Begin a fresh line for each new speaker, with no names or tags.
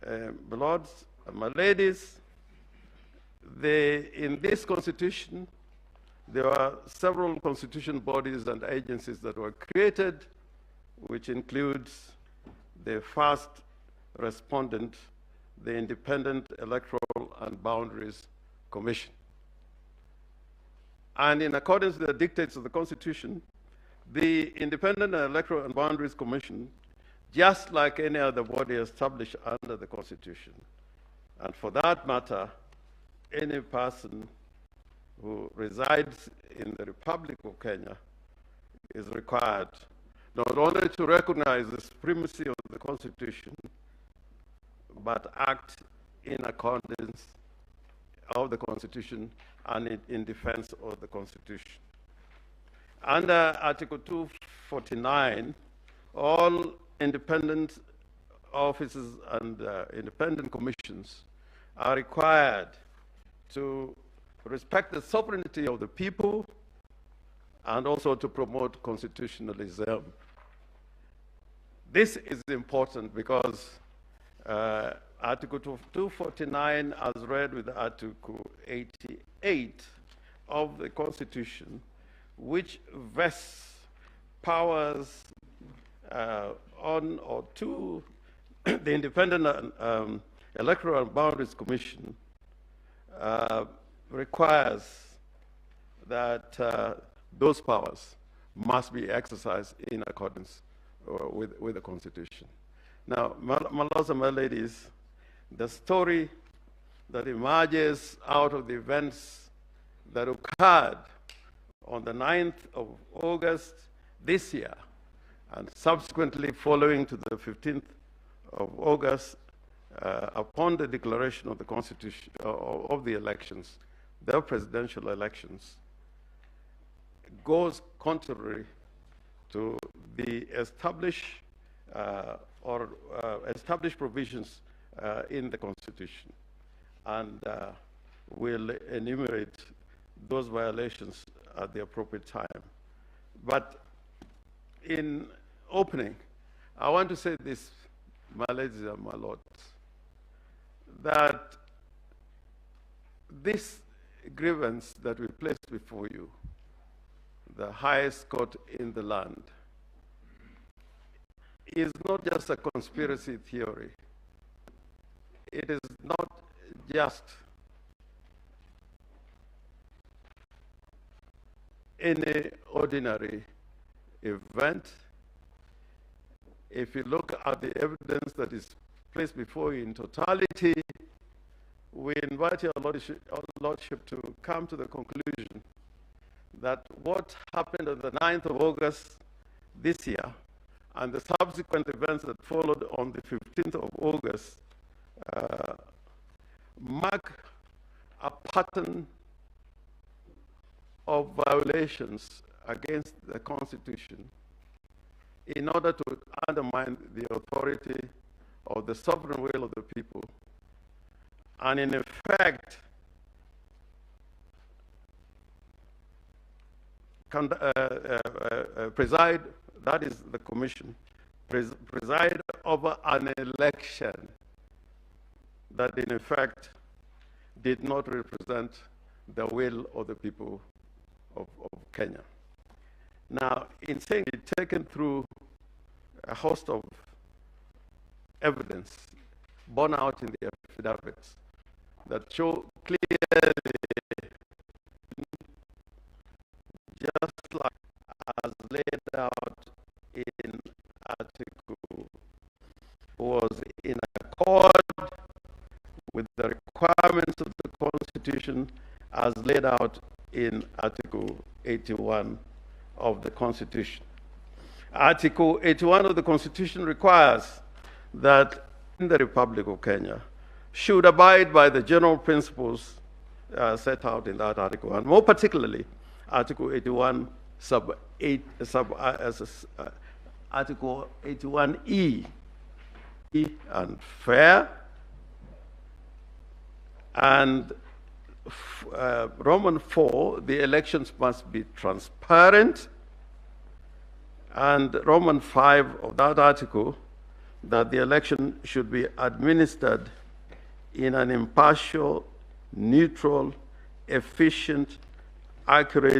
my lords and my ladies, in this constitution, there are several constitution bodies and agencies that were created, which includes the first respondent, the Independent Electoral and Boundaries Commission. And in accordance with the dictates of the Constitution, the Independent Electoral and Boundaries Commission, just like any other body established under the Constitution, and for that matter, any person who resides in the Republic of Kenya is required not only to recognize the supremacy of the Constitution, but act in accordance of the Constitution and in defense of the Constitution. Under Article 249, all independent offices and independent commissions are required to respect the sovereignty of the people and also to promote constitutionalism. This is important because Article 249, as read with Article 88 of the Constitution, which vests powers on or to the Independent Electoral and Boundaries Commission, requires that those powers must be exercised in accordance with the Constitution. Now, my lords and my ladies, the story that emerges out of the events that occurred on the 9th of August this year, and subsequently following to the 15th of August, upon the declaration of the Constitution, of the elections, the presidential elections, goes contrary to the established provisions in the Constitution, and will enumerate those violations at the appropriate time. But in opening, I want to say this, my ladies and my lords, that this grievance that we placed before you, the highest court in the land, is not just a conspiracy theory. It is not just any ordinary event. If you look at the evidence that is placed before you in totality, we invite your lordship to come to the conclusion that what happened on the 9th of August this year and the subsequent events that followed on the 15th of August mark a pattern of violations against the Constitution in order to undermine the authority of the sovereign will of the people, and in effect preside, that is the commission, preside over an election that in effect did not represent the will of the people of Kenya. Now, in saying it, taken through a host of evidence borne out in the affidavits that show clearly, just like as laid out in Article, was in accord with the requirements of the Constitution as laid out in Article 81 of the Constitution. Article 81 of the Constitution requires that in the Republic of Kenya should abide by the general principles set out in that article, and more particularly Article 81 Article 81E, and fair, and Roman 4, the elections must be transparent, and Roman 5 of that article that the election should be administered in an impartial, neutral, efficient, accurate,